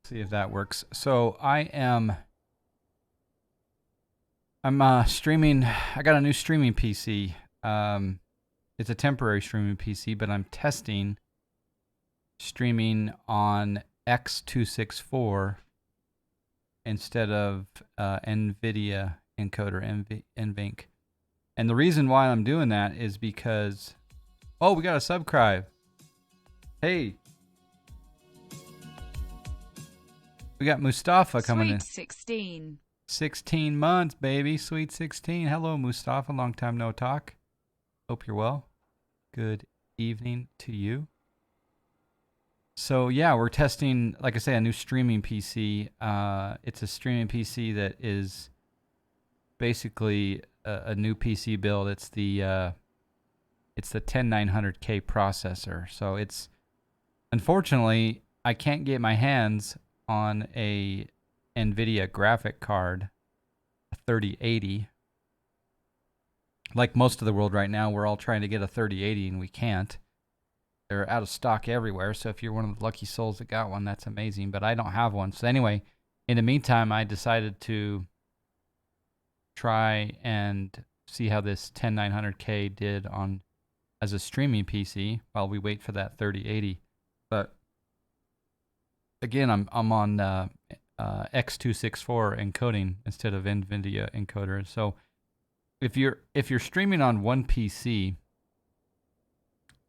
See if that works. So I'm streaming. I got a new streaming PC. It's a temporary streaming PC, but I'm testing streaming on X264 instead of NVIDIA encoder, NVENC. And the reason why I'm doing that is because, oh, we got a subscribe. Hey. We got Mustafa coming in. Sweet 16. 16 months, baby. Sweet 16. Hello, Mustafa. Long time no talk. Hope you're well. Good evening to you. So, yeah, we're testing, like I say, a new streaming PC. It's a streaming PC that is basically a new PC build. It's the 10900K processor. So it's, unfortunately, I can't get my hands on a NVIDIA graphic card, a 3080. Like most of the world right now, we're all trying to get a 3080 and we can't. They're out of stock everywhere, so if you're one of the lucky souls that got one, that's amazing, but I don't have one. So anyway, in the meantime, I decided to try and see how this 10900K did on as a streaming PC while we wait for that 3080. But again, I'm on X264 encoding instead of NVIDIA encoder. So if you're streaming on one PC,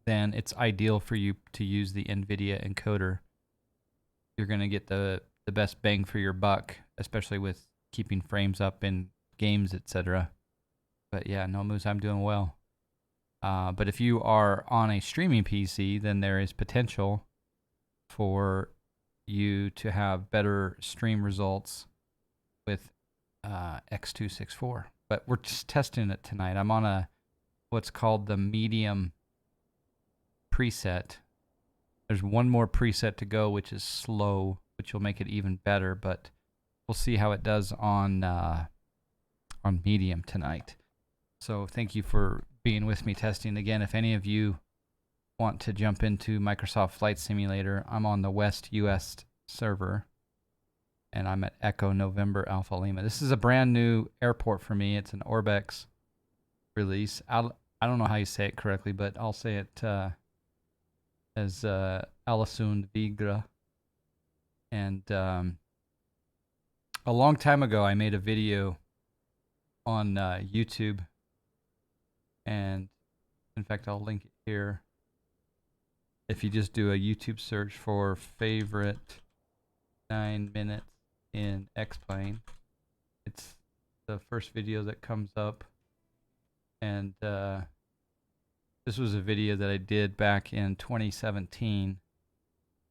then it's ideal for you to use the NVIDIA encoder. You're going to get the best bang for your buck, especially with keeping frames up in games, etc. But yeah, no moves, I'm doing well. But if you are on a streaming PC, then there is potential for you to have better stream results with X264. But we're just testing it tonight. I'm on what's called the medium preset. There's one more preset to go, which is slow, which will make it even better. But we'll see how it does on medium tonight. So thank you for being with me testing. Again, if any of you want to jump into Microsoft Flight Simulator, I'm on the West US server, and I'm at Echo November Alpha Lima. This is a brand new airport for me. It's an ORBX release. I don't know how you say it correctly, but I'll say it as Alesund Vigra. And a long time ago, I made a video on YouTube, and in fact, I'll link it here. If you just do a YouTube search for favorite 9 minutes in X-Plane, it's the first video that comes up. And this was a video that I did back in 2017,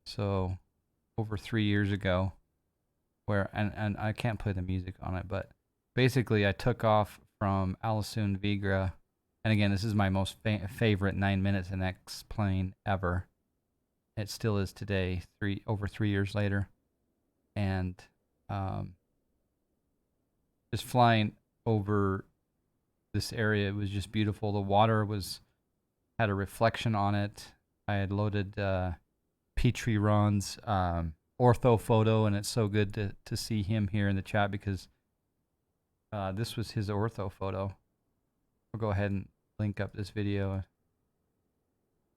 so over 3 years ago, where and I can't play the music on it, but basically I took off from Alesund Vigra, and again, this is my most favorite 9 minutes in X-Plane ever. It still is today, over 3 years later. And just flying over this area, it was just beautiful. The water had a reflection on it. I had loaded Petrie Ron's ortho photo, and it's so good to see him here in the chat because this was his ortho photo. We'll go ahead and link up this video,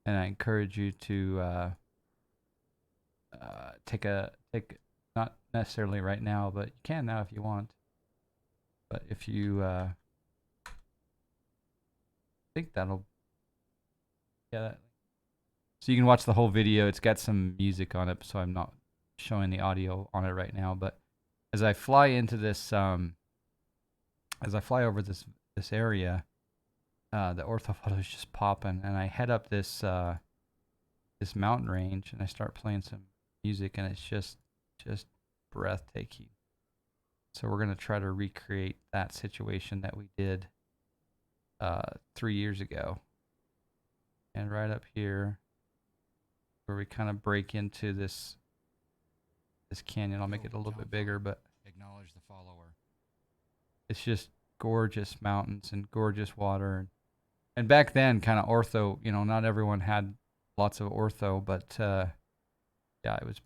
and I encourage you to take not necessarily right now, but you can now if you want. But if you think that'll, yeah. So you can watch the whole video. It's got some music on it, so I'm not showing the audio on it right now. But as I fly into this, as I fly over this area, the ortho photo is just popping, and I head up this mountain range, and I start playing some music, and it's just breathtaking. So we're gonna try to recreate that situation that we did 3 years ago. And right up here, where we kind of break into this canyon, I'll make it a little bit bigger, but acknowledge the follower. It's just gorgeous mountains and gorgeous water. And back then, kind of ortho, not everyone had lots of ortho, but yeah, it's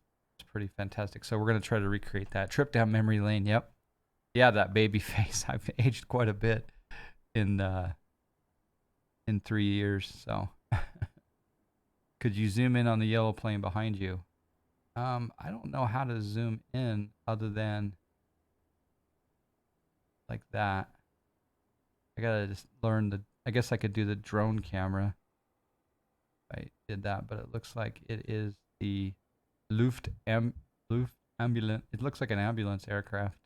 pretty fantastic. So we're going to try to recreate that. Trip down memory lane. Yep. Yeah, that baby face. I've aged quite a bit in 3 years. So could you zoom in on the yellow plane behind you? I don't know how to zoom in other than like that. I gotta just learn the, I guess I could do the drone camera. I did that, but it looks like it is the Luft ambulance. It looks like an ambulance aircraft.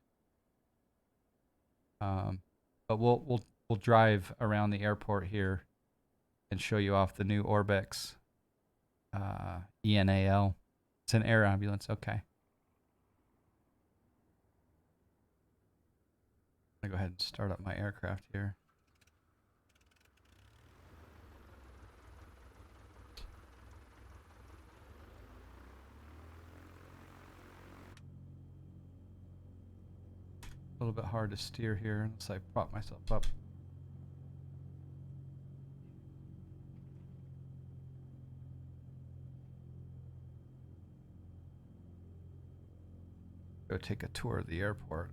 But we'll drive around the airport here and show you off the new ORBX ENAL. It's an air ambulance. Okay. I'm gonna go ahead and start up my aircraft here. A little bit hard to steer here unless I prop myself up. Go take a tour of the airport.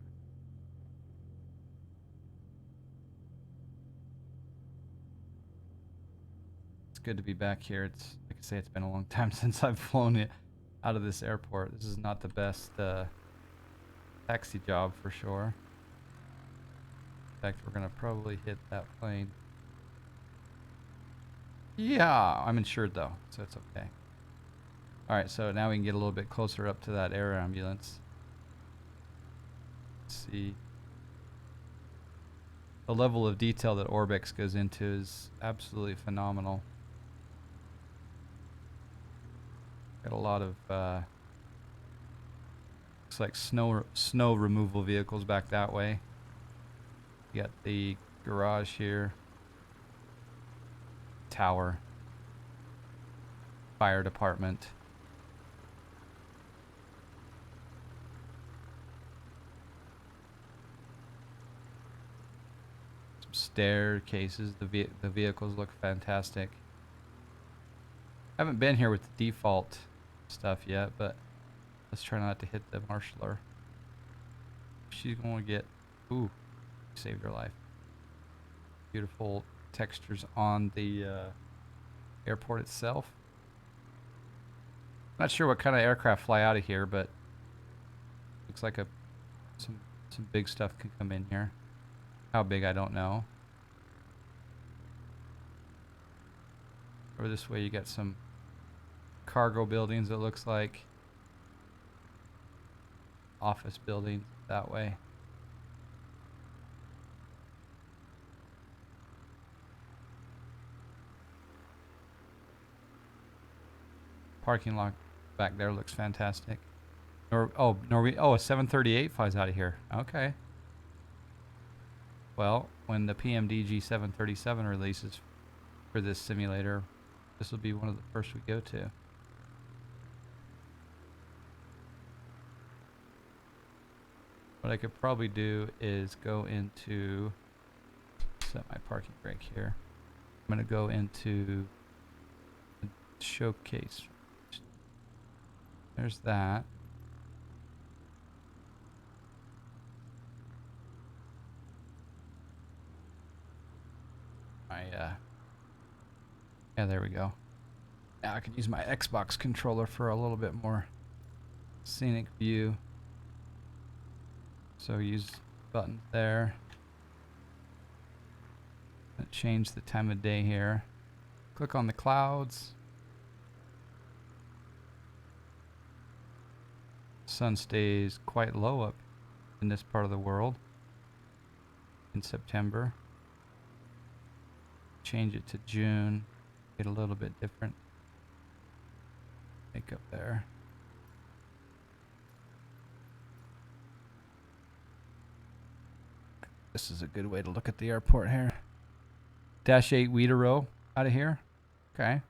It's good to be back here. It's, like I say, it's been a long time since I've flown it out of this airport. This is not the best taxi job for sure. In fact, we're gonna probably hit that plane. Yeah, I'm insured though, so it's okay. Alright, so now we can get a little bit closer up to that air ambulance. Let's see. The level of detail that ORBX goes into is absolutely phenomenal. Got a lot of looks like snow removal vehicles back that way. You got the garage here. Tower. Fire department. Some staircases. The vehicles look fantastic. I haven't been here with the default stuff yet, but let's try not to hit the marshaller. She's going to get... Ooh, saved her life. Beautiful textures on the airport itself. Not sure what kind of aircraft fly out of here, but looks like some big stuff can come in here. How big, I don't know. Over this way you got some cargo buildings, it looks like. Office buildings that way. Parking lot back there looks fantastic. A 738 flies out of here. Okay. Well, when the PMDG 737 releases for this simulator, this will be one of the first we go to. What I could probably do is go into, set my parking brake here. I'm going to go into the showcase. There's that. Yeah, there we go. Now I can use my Xbox controller for a little bit more scenic view. So use buttons there. Change the time of day here. Click on the clouds. Sun stays quite low up in this part of the world in September. Change it to June. Get a little bit different makeup there. This is a good way to look at the airport here. Dash 8 Wiedero out of here. Okay.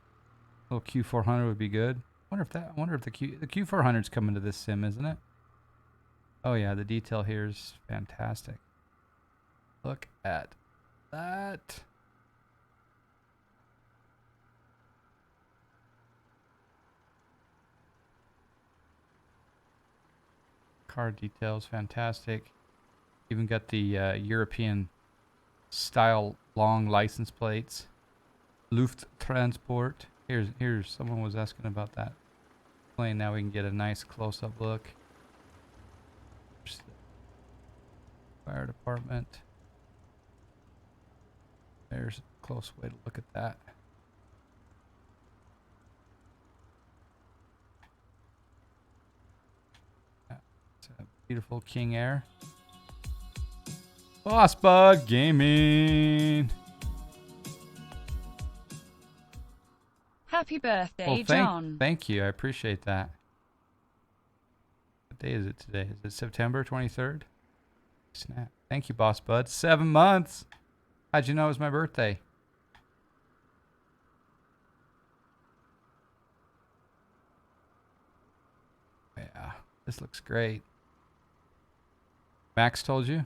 A little Q400 would be good. Wonder if the Q400 is coming to this sim, isn't it? Oh yeah, the detail here is fantastic. Look at that. Car details, fantastic. Even got the European style long license plates. Lufttransport. Here's someone was asking about that plane. Now we can get a nice close-up look. There's the fire department. There's a close way to look at that. It's a beautiful King Air. Boss Bug Gaming. Happy birthday, Well, John. thank you. I appreciate that. What day is it today? Is it September 23rd? Snap. Thank you, Boss Bud. 7 months. How'd you know it was my birthday? Yeah, this looks great. Max told you?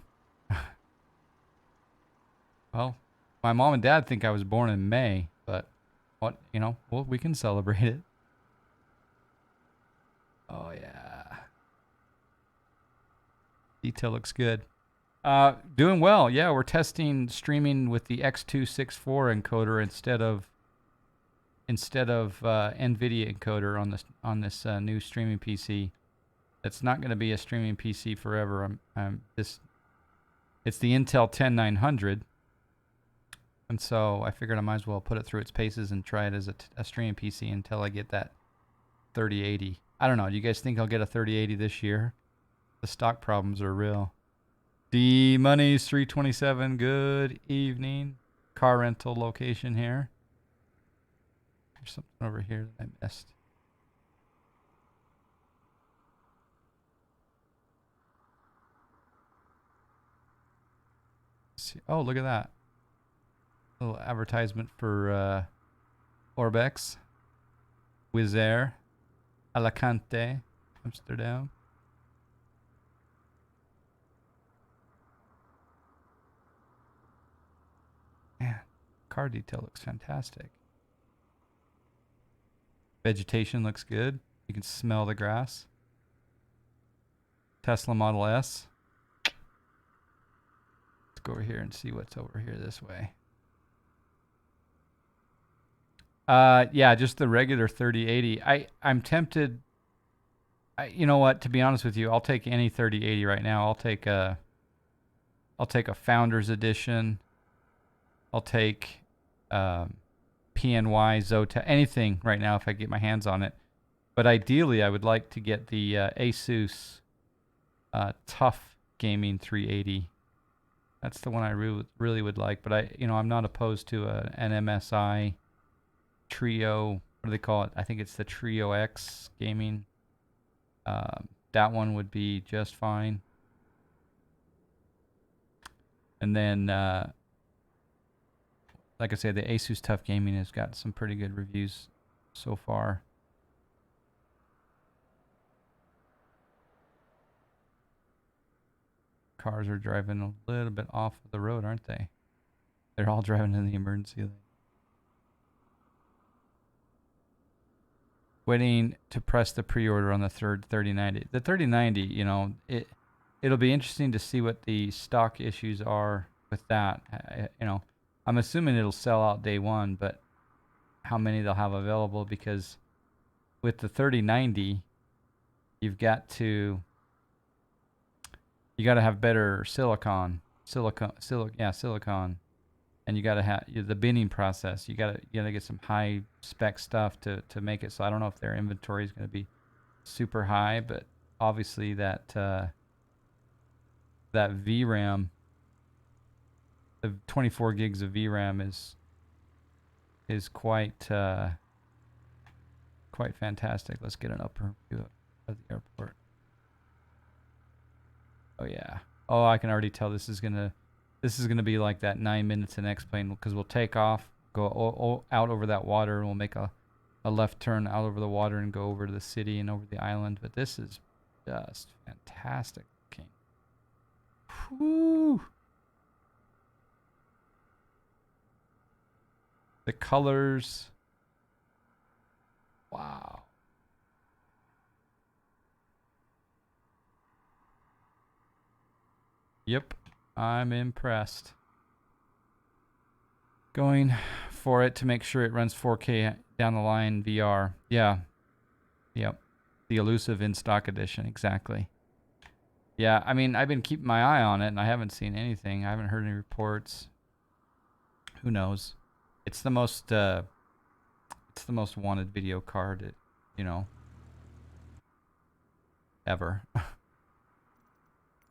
Well, my mom and dad think I was born in May, but what, you know, well, we can celebrate it. Oh, yeah. Detail looks good. Doing well. Yeah, we're testing streaming with the X264 encoder instead of NVIDIA encoder on this new streaming PC. It's not going to be a streaming PC forever. It's the Intel 10900. And so I figured I might as well put it through its paces and try it as a streaming PC until I get that 3080. I don't know. Do you guys think I'll get a 3080 this year? The stock problems are real. D Money's 327. Good evening. Car rental location here. There's something over here that I missed. Let's see. Oh, look at that. Little advertisement for ORBX, Wizz Air, Alicante, Amsterdam. Man, car detail looks fantastic. Vegetation looks good. You can smell the grass. Tesla Model S. Let's go over here and see what's over here this way. Yeah, just the regular 3080. I'm tempted. You know what? To be honest with you, I'll take any 3080 right now. I'll take a Founders Edition. I'll take PNY, Zotac, anything right now if I get my hands on it. But ideally, I would like to get the Asus Tough Gaming 380. That's the one I really would like. But I'm not opposed to an MSI Trio. What do they call it? I think it's the Trio X Gaming. That one would be just fine. And then, like I said, the Asus Tough Gaming has got some pretty good reviews so far. Cars are driving a little bit off of the road, aren't they? They're all driving in the emergency lane. Waiting to press the pre-order on the 3090. The 3090, it'll be interesting to see what the stock issues are with that. I'm assuming it'll sell out day one, but how many they'll have available, because with the 3090, you got to have better silicon, and you got to have the binning process. You got to get some high spec stuff to make it. So I don't know if their inventory is going to be super high, but obviously that VRAM, the 24 gigs of VRAM is quite fantastic. Let's get an upper view of the airport. Oh yeah. Oh, I can already tell this is gonna be like that 9 minutes in X-Plane, because we'll take off, go out over that water, and we'll make a left turn out over the water and go over to the city and over the island. But this is just fantastic looking. Whew. The colors. Wow. Yep, I'm impressed. Going for it to make sure it runs 4K down the line VR. Yeah. Yep. The elusive in stock edition, exactly. Yeah, I mean, I've been keeping my eye on it and I haven't seen anything. I haven't heard any reports. Who knows? It's the most wanted video card, you know, ever.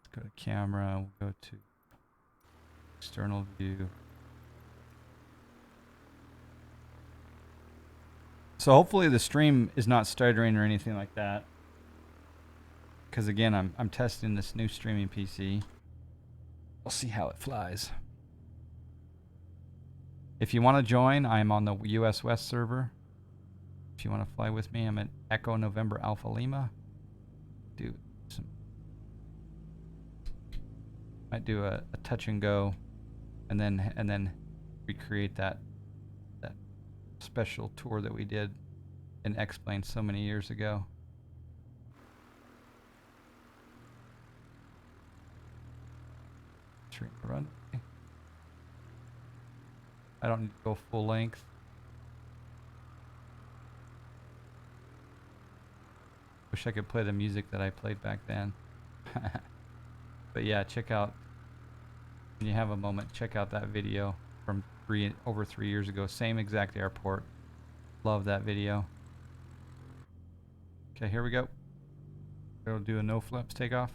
Let's go to camera, we'll go to external view. So hopefully the stream is not stuttering or anything like that. Because again, I'm testing this new streaming PC. We'll see how it flies. If you want to join, I'm on the US West server. If you want to fly with me, I'm at Echo November Alpha Lima. Might do a touch and go, and then recreate that special tour that we did in X-Plane so many years ago. Run. I don't need to go full length. Wish I could play the music that I played back then. But yeah, check out, when you have a moment, check out that video from over 3 years ago. Same exact airport. Love that video. Okay, here we go. We'll do a no flaps takeoff.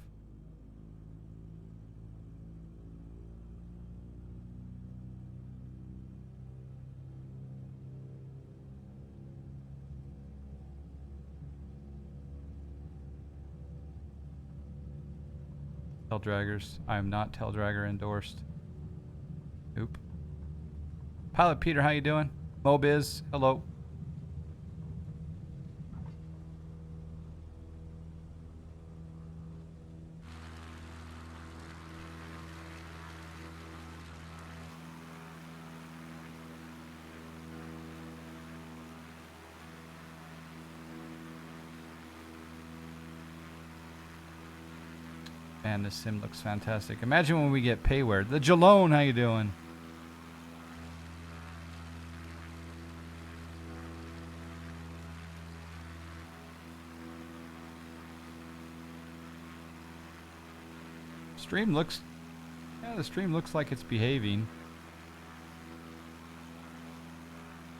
Tail draggers. I am not tail dragger endorsed. Oop. Pilot Peter, how you doing? Mobiz, hello. Man, this sim looks fantastic. Imagine when we get payware. The Jalone, how you doing? Stream looks, yeah, the stream looks like it's behaving.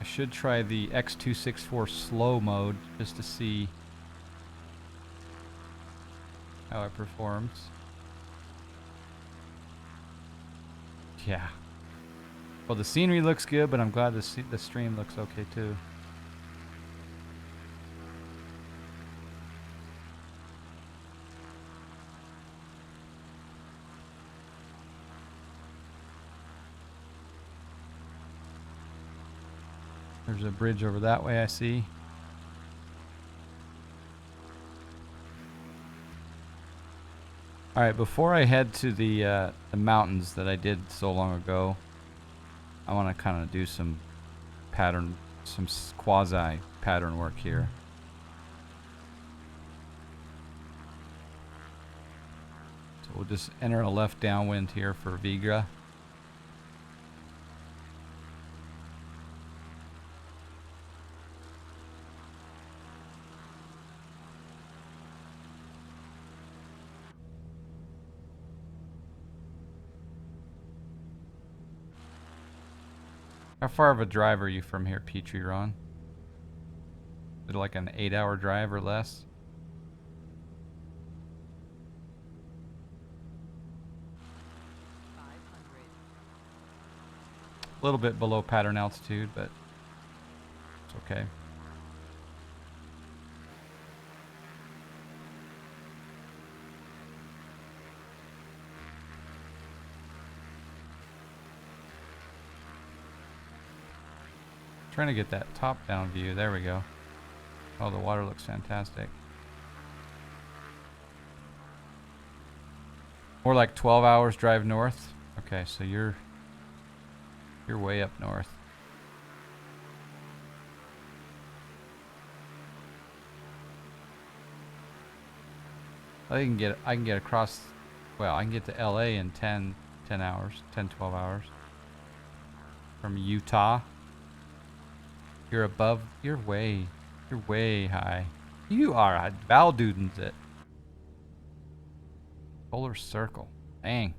I should try the X264 slow mode just to see how it performs. Yeah. Well, the scenery looks good, but I'm glad the stream looks okay too. There's a bridge over that way, I see. All right, before I head to the mountains that I did so long ago, I want to kind of do some pattern, some quasi pattern work here. So we'll just enter a left downwind here for Vigra. How far of a drive are you from here, Petrie Ron? Is it like an 8-hour drive or less? A little bit below pattern altitude, but it's okay. Trying to get that top-down view. There we go. Oh, the water looks fantastic. More like 12 hours drive north. Okay, so you're way up north. I can get across Well, I can get to LA in 10 hours, 10, 12 hours. From Utah. You're way high. You are a Valdudens it. Polar circle. Dang.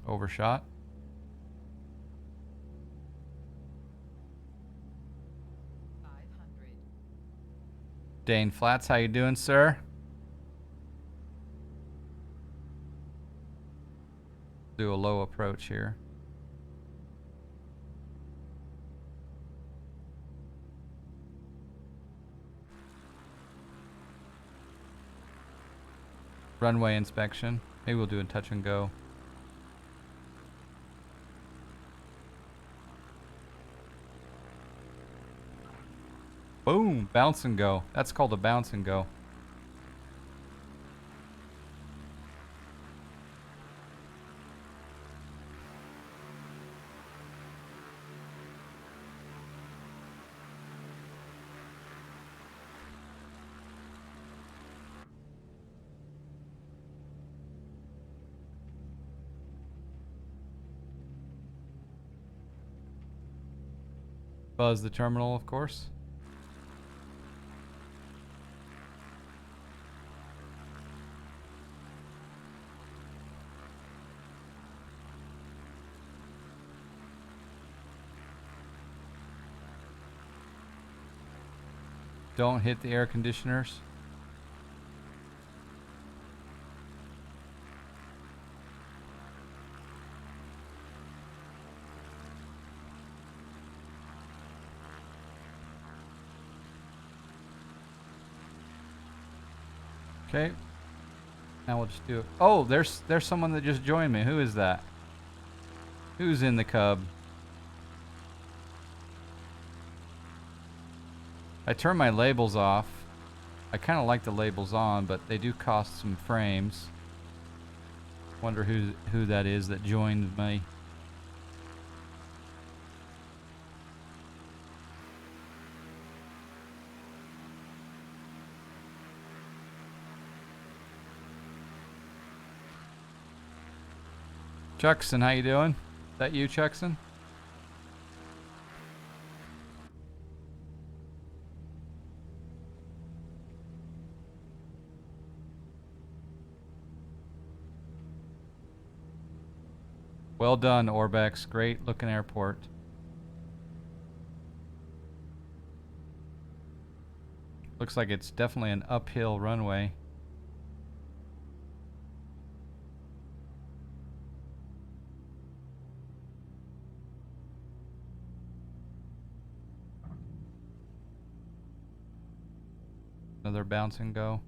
Overshot. Dane Flats, how you doing, sir? Do a low approach here. Runway inspection. Maybe we'll do a touch and go. Boom, bounce and go. That's called a bounce and go. Buzz the terminal, of course. Don't hit the air conditioners. Okay. Now we'll just do it. Oh, there's someone that just joined me. Who is that? Who's in the Cub? I turned my labels off. I kind of like the labels on, but they do cost some frames. Wonder who that is that joined me. Chuckson, how you doing? Is that you, Chuckson? Well done, ORBX. Great looking airport. Looks like it's definitely an uphill runway. Another bounce and go.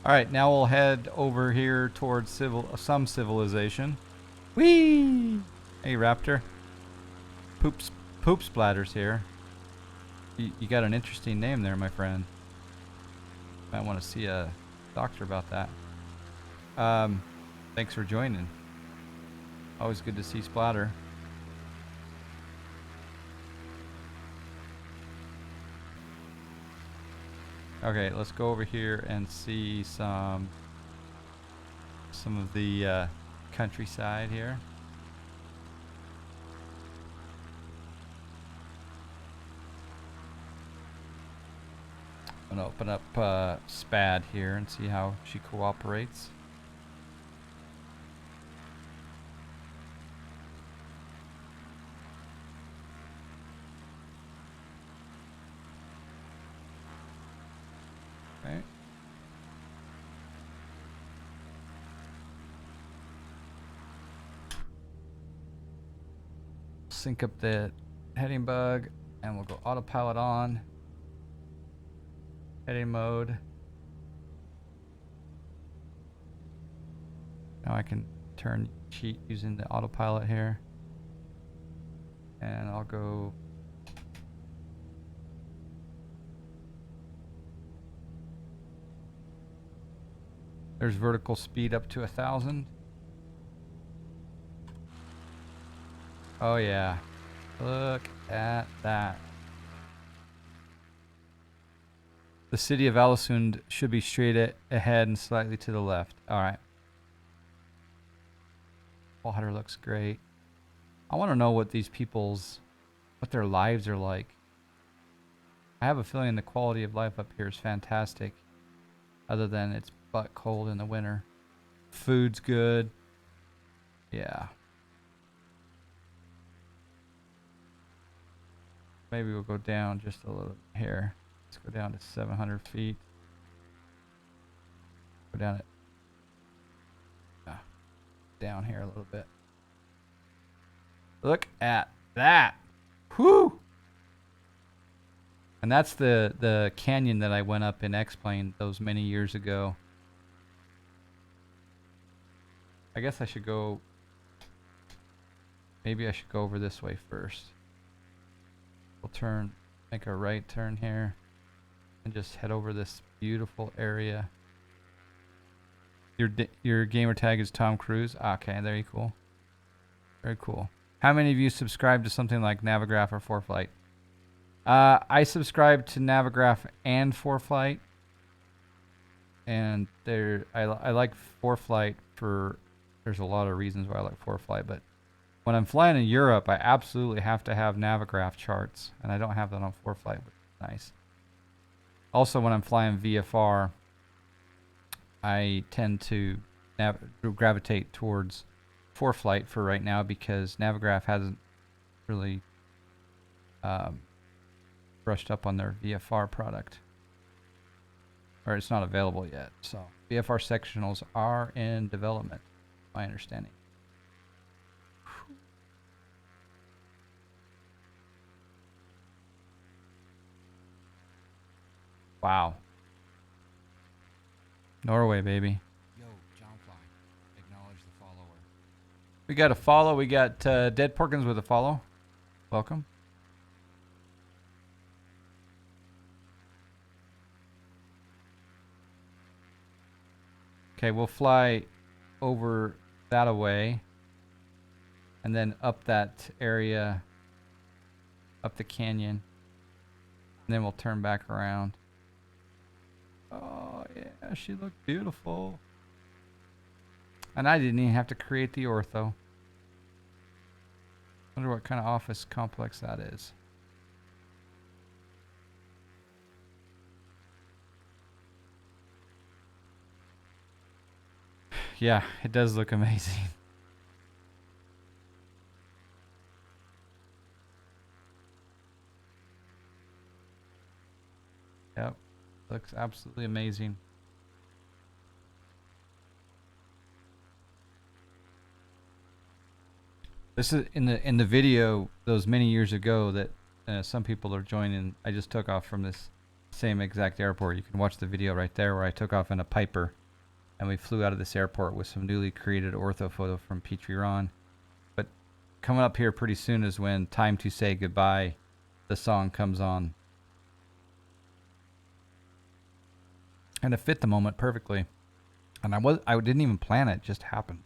All right, now we'll head over here towards some civilization. Whee! Hey, Raptor. Poop splatters here. You got an interesting name there, my friend. Might want to see a doctor about that. Thanks for joining. Always good to see Splatter. Okay, let's go over here and see some of the countryside here. I'm gonna open up SPAD here and see how she cooperates. Okay. Sync up the heading bug and we'll go autopilot on. Heading mode. Now I can turn sheet using the autopilot here. And I'll go. There's vertical speed up to 1,000. Oh yeah. Look at that. The city of Alesund should be straight ahead and slightly to the left. Alright. Water looks great. I want to know what these people's, what their lives are like. I have a feeling the quality of life up here is fantastic. Other than it's butt cold in the winter. Food's good. Yeah. Maybe we'll go down just a little here. Let's go down to 700 feet. Go down it. Down here a little bit. Look at that. Whew. And that's the canyon that I went up in X-Plane those many years ago. I guess I should go. Maybe I should go over this way first. We'll turn, make a right turn here, and just head over this beautiful area. Your gamer tag is Tom Cruise. Okay, very cool. Very cool. How many of you subscribe to something like Navigraph or ForeFlight? I subscribe to Navigraph and ForeFlight, and I like ForeFlight for. There's a lot of reasons why I like ForeFlight, but when I'm flying in Europe, I absolutely have to have Navigraph charts, and I don't have that on ForeFlight, which is nice. Also, when I'm flying VFR, I tend to gravitate towards ForeFlight for right now because Navigraph hasn't really brushed up on their VFR product, or it's not available yet. So VFR sectionals are in development, my understanding. Wow. Norway, baby. Yo, Johnfly. Acknowledge the follower. We got a follow. We got Dead Porkins with a follow. Welcome. Okay, we'll fly over that away. And then up that area. Up the canyon. And then we'll turn back around. Oh, yeah, she looked beautiful. And I didn't even have to create the ortho. Wonder what kind of office complex that is. Yeah, it does look amazing. Yep. Looks absolutely amazing. This is in the video those many years ago that some people are joining. I just took off from this same exact airport. You can watch the video right there where I took off in a Piper, and we flew out of this airport with some newly created ortho photo from Petrie Ron. But coming up here pretty soon is when "Time to Say Goodbye," the song comes on. And it fit the moment perfectly. And I didn't even plan it, just happened.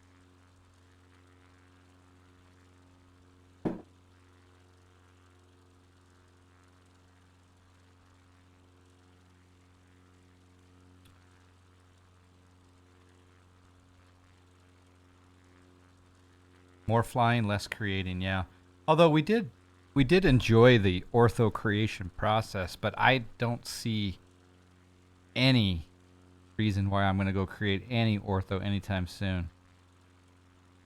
More flying, less creating, yeah. Although we did enjoy the ortho creation process, but I don't see any reason why I'm going to go create any ortho anytime soon.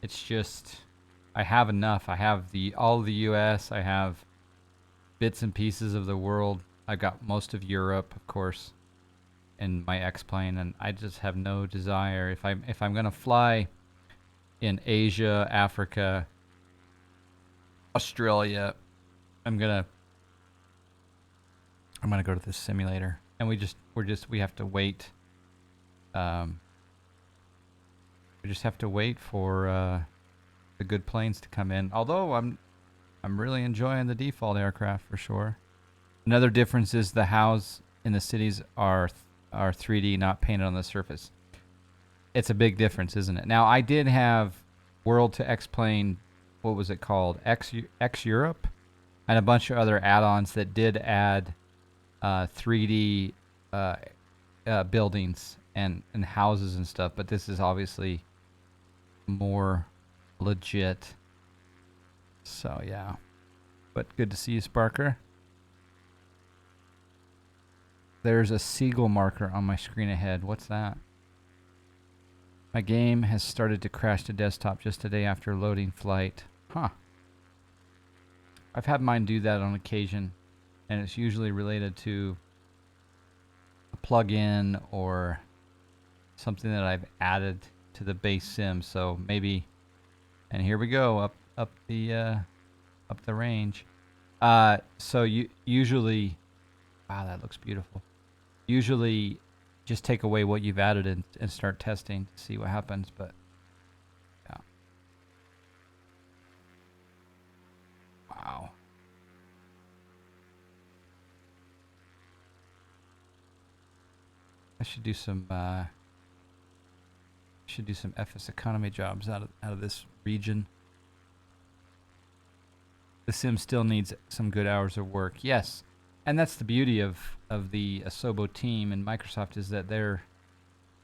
It's just I have enough. I have all of the US, I have bits and pieces of the world. I got most of Europe, of course, in my X-Plane, and I just have no desire if I'm going to fly in Asia, Africa, Australia, I'm gonna go to this simulator, and we have to wait We just have to wait for the good planes to come in. Although I'm really enjoying the default aircraft for sure. Another difference is the house in the cities are 3D, not painted on the surface. It's a big difference, isn't it? Now I did have World to X-Plane, what was it called? X Europe, and a bunch of other add-ons that did add 3D buildings and houses and stuff. But this is obviously more legit. So yeah, but good to see you, Sparker. There's a seagull marker on my screen ahead. What's that? My game has started to crash to desktop just a day after loading flight. Huh. I've had mine do that on occasion, and it's usually related to a plugin or something that I've added to the base sim. So maybe, and here we go up the range. So you usually, wow, that looks beautiful. Usually just take away what you've added and start testing to see what happens. But yeah. Wow. I should do some FS economy jobs out of this region. The sim still needs some good hours of work. Yes. And that's the beauty of the Asobo team and Microsoft, is that they're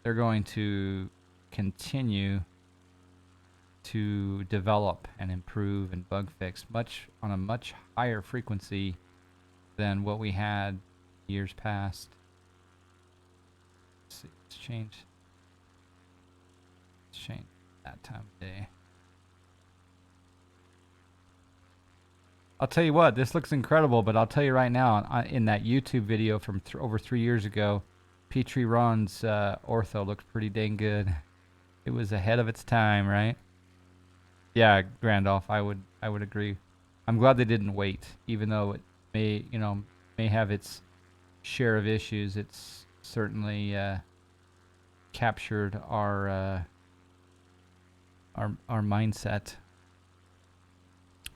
going to continue to develop and improve and bug fix on a much higher frequency than what we had years past. Let's see, let's change that time of day. I'll tell you what, this looks incredible, but I'll tell you right now, in that YouTube video from over 3 years ago, Petrie Ron's ortho looked pretty dang good. It was ahead of its time, right? Yeah, Randolph, I would agree. I'm glad they didn't wait, even though it may have its share of issues. It's certainly captured our mindset.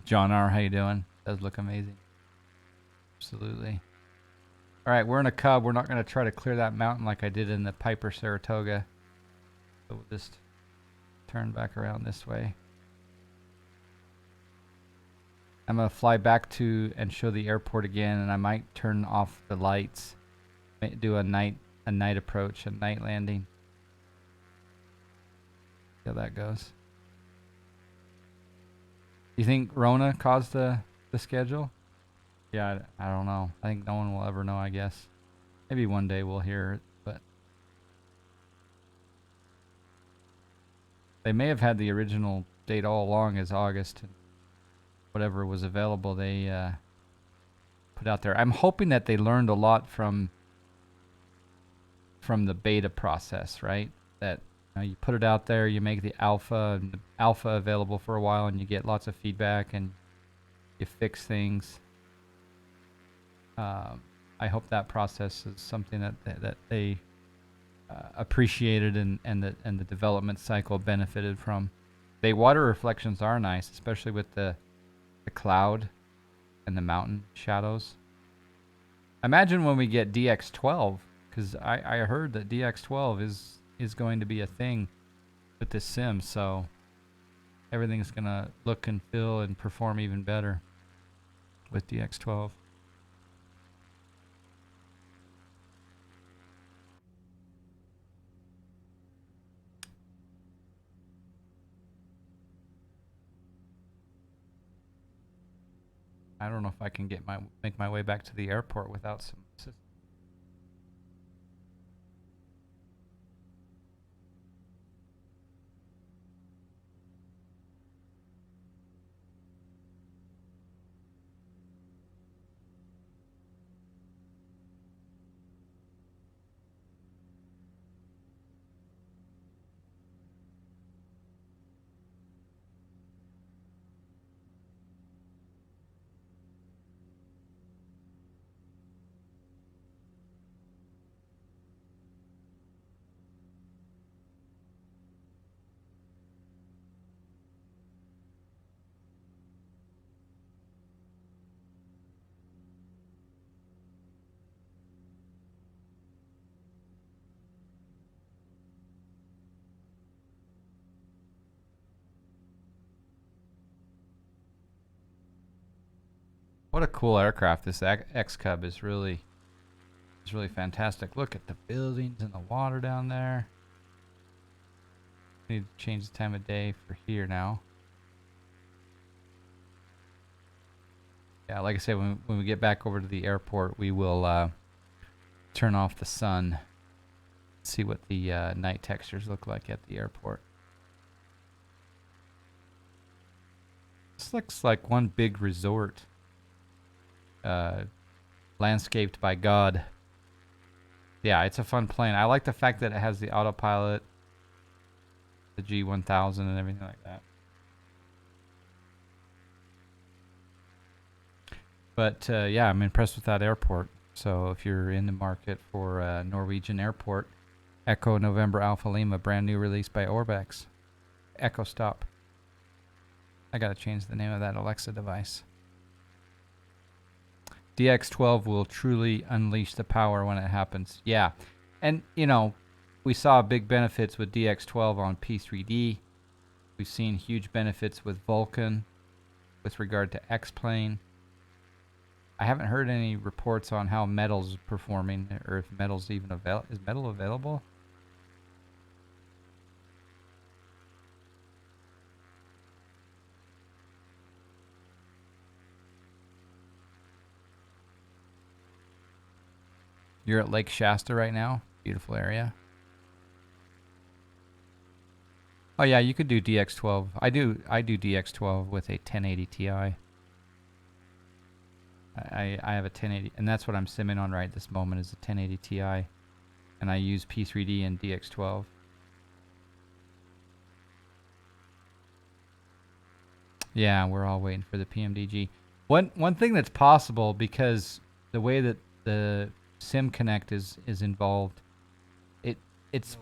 John R., how you doing? Does look amazing. Absolutely. All right, we're in a Cub. We're not going to try to clear that mountain like I did in the Piper Saratoga. So we'll just turn back around this way. I'm going to fly back to and show the airport again, and I might turn off the lights. Do a night approach, a night landing. See how that goes. You think Rona caused the schedule? Yeah, I don't know. I think no one will ever know, I guess. Maybe one day we'll hear it, but they may have had the original date all along as August, and whatever was available they put out there. I'm hoping that they learned a lot from the beta process, right? That you put it out there, you make the alpha available for a while, and you get lots of feedback and you fix things. I hope that process is something that they appreciated and the development cycle benefited from. The water reflections are nice, especially with the cloud and the mountain shadows. Imagine when we get DX12, because I heard that DX12 is going to be a thing with this sim, so everything's going to look and feel and perform even better with DX12. I don't know if I can make my way back to the airport without some assistance. What a cool aircraft. This X-Cub is really fantastic. Look at the buildings and the water down there. Need to change the time of day for here now. Yeah, like I said, when we get back over to the airport, we will turn off the sun. See what the night textures look like at the airport. This looks like one big resort. Landscaped by God. Yeah, it's a fun plane. I like the fact that it has the autopilot, the G1000 and everything like that. But yeah, I'm impressed with that airport. So if you're in the market for a Norwegian airport, Echo November Alpha Lima, brand new release by ORBX. Echo Stop. I gotta change the name of that Alexa device. DX12 will truly unleash the power when it happens. Yeah. And, you know, we saw big benefits with DX12 on P3D. We've seen huge benefits with Vulcan with regard to X-Plane. I haven't heard any reports on how Metal's performing or if Metal's even available. Is Metal available? You're at Lake Shasta right now. Beautiful area. Oh yeah, you could do DX12. I do DX12 with a 1080 Ti. I have a 1080, and that's what I'm simming on right this moment is a 1080 Ti, and I use P3D and DX12. Yeah, we're all waiting for the PMDG. One thing that's possible because the way that the Sim Connect is involved, it's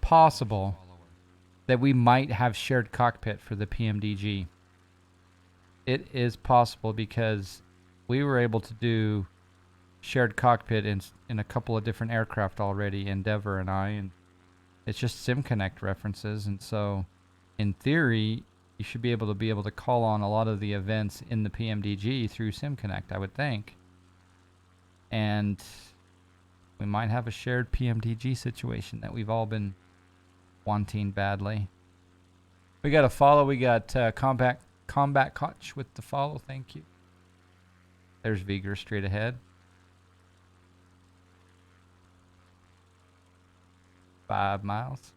possible that we might have shared cockpit for the PMDG. It is possible because we were able to do shared cockpit in a couple of different aircraft already, Endeavor and I, and it's just Sim Connect references, and so in theory you should be able to call on a lot of the events in the PMDG through Sim Connect, I would think. And we might have a shared PMDG situation that we've all been wanting badly. We got a follow. We got Combat Koch with the follow. Thank you. There's Vigra straight ahead. 5 miles.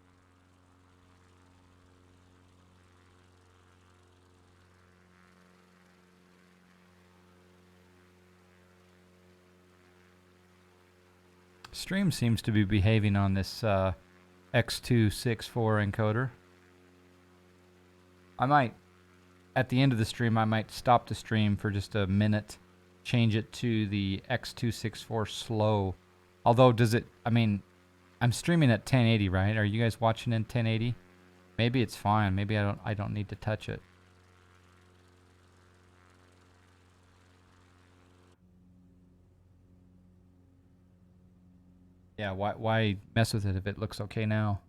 Stream seems to be behaving on this X264 encoder. I might, at the end of the stream, I might stop the stream for just a minute, change it to the X264 slow. Although, I'm streaming at 1080, right? Are you guys watching in 1080? Maybe it's fine. Maybe I don't need to touch it. Yeah, why mess with it if it looks okay now?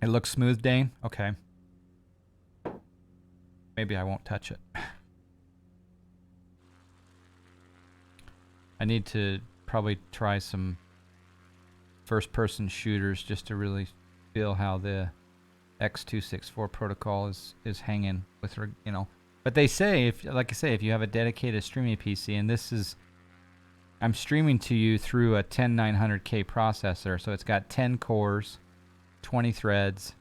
It looks smooth, Dane? Okay. Maybe I won't touch it. I need to probably try some first-person shooters just to really feel how the X264 protocol is hanging with, you know. But they say, like I say, if you have a dedicated streaming PC, and this is, I'm streaming to you through a 10900K processor, so it's got 10 cores, 20 threads,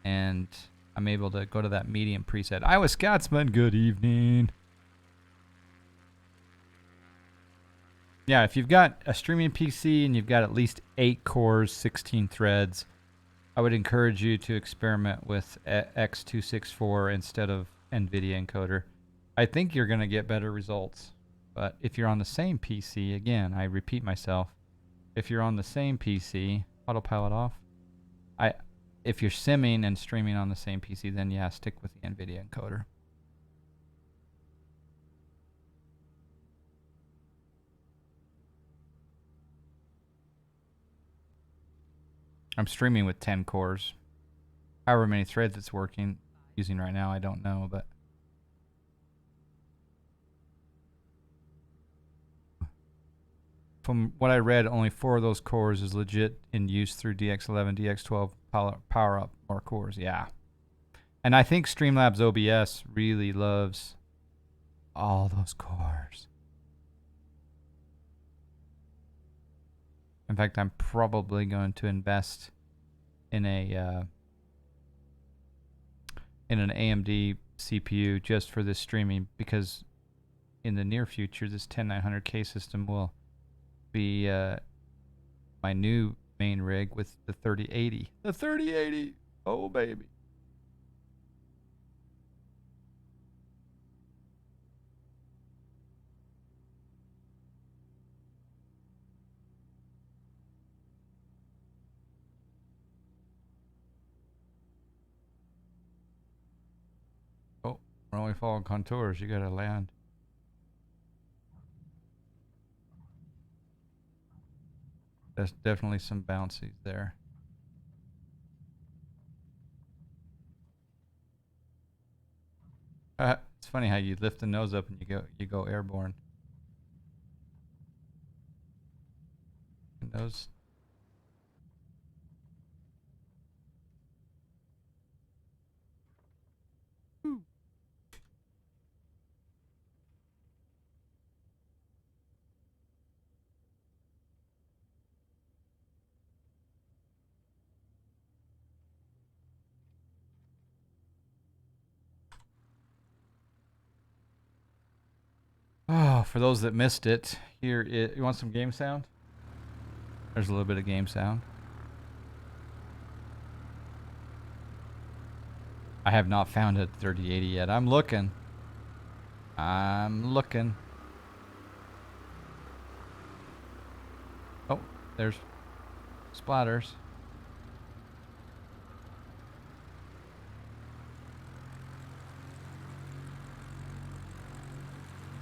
and I'm able to go to that medium preset. Iowa Scotsman, good evening. Yeah, if you've got a streaming PC and you've got at least 8 cores, 16 threads, I would encourage you to experiment with X264 instead of NVIDIA encoder. I think you're going to get better results. But if you're on the same PC, again, I repeat myself, if you're on the same PC, autopilot off, if you're simming and streaming on the same PC, then yeah, stick with the NVIDIA encoder. I'm streaming with 10 cores. However many threads it's working. using right now, I don't know, but from what I read, only 4 of those cores is legit in use through DX11, DX12 power up more cores. Yeah. And I think Streamlabs OBS really loves all those cores. In fact, I'm probably going to invest in an AMD CPU just for this streaming, because in the near future, this 10900K system will be my new main rig with the 3080. The 3080! Oh, baby. Oh, we're only following contours. You gotta land. There's definitely some bouncies there. It's funny how you lift the nose up and you go airborne. Nose. Oh, for those that missed it, here you want some game sound? There's a little bit of game sound. I have not found a 3080 yet. I'm looking. I'm looking. Oh, there's splatters.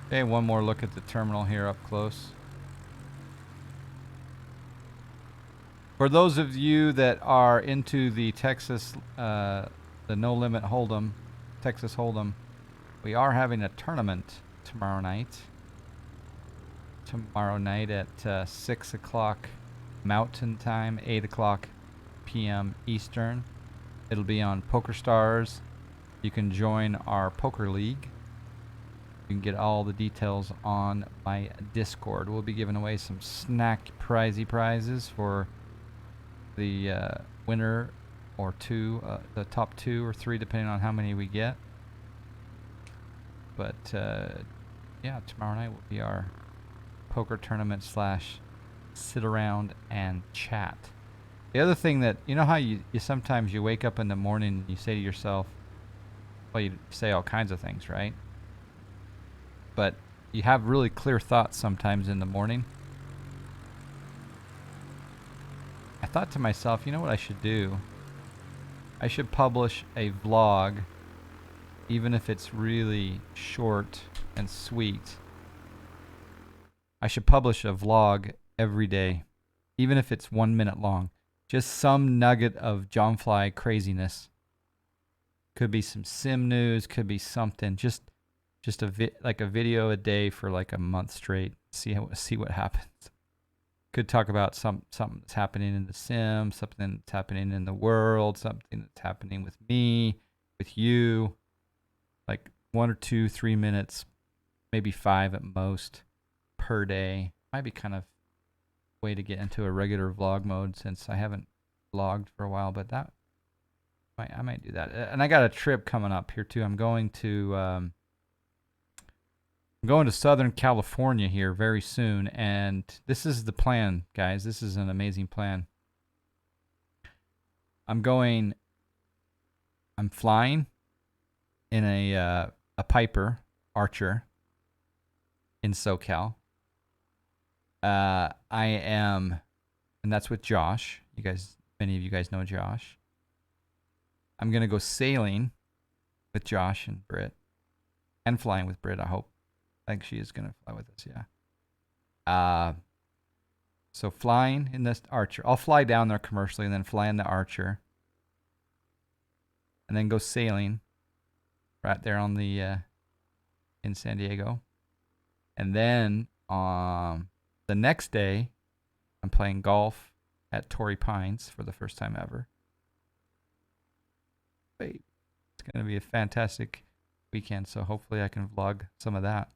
Okay, one more look at the terminal here up close. For those of you that are into the Texas, the No Limit Hold'em, Texas Hold'em, we are having a tournament tomorrow night. Tomorrow night at 6 o'clock Mountain Time, 8 o'clock p.m. Eastern. It'll be on PokerStars. You can join our poker league. You can get all the details on my Discord. We'll be giving away some snack prizes for the winner or two, the top 2 or 3, depending on how many we get. But yeah, tomorrow night will be our poker tournament / sit around and chat. The other thing that, you know how you sometimes you wake up in the morning and you say to yourself, well, you say all kinds of things, right? But you have really clear thoughts sometimes in the morning. I thought to myself, you know what I should do? I should publish a vlog, even if it's really short and sweet. I should publish a vlog every day, even if it's 1 minute long. Just some nugget of Jonfly craziness. Could be some sim news, could be something. Just like a video a day for like a month straight. See what happens. Could talk about something that's happening in the sim, something that's happening in the world, something that's happening with me, with you. Like 1 or 2, 3 minutes, maybe 5 at most per day. Might be kind of a way to get into a regular vlog mode, since I haven't vlogged for a while, but I might do that. And I got a trip coming up here too. I'm going to Southern California here very soon, and this is the plan, guys. This is an amazing plan. I'm flying in a Piper Archer in SoCal. I am, and that's with Josh. Many of you guys know Josh. I'm gonna go sailing with Josh and Britt, and flying with Britt, I hope. I think she is gonna fly with us, yeah. So flying in this Archer. I'll fly down there commercially and then fly in the Archer. And then go sailing right there on the in San Diego. And then the next day, I'm playing golf at Torrey Pines for the first time ever. It's going to be a fantastic weekend, so hopefully I can vlog some of that.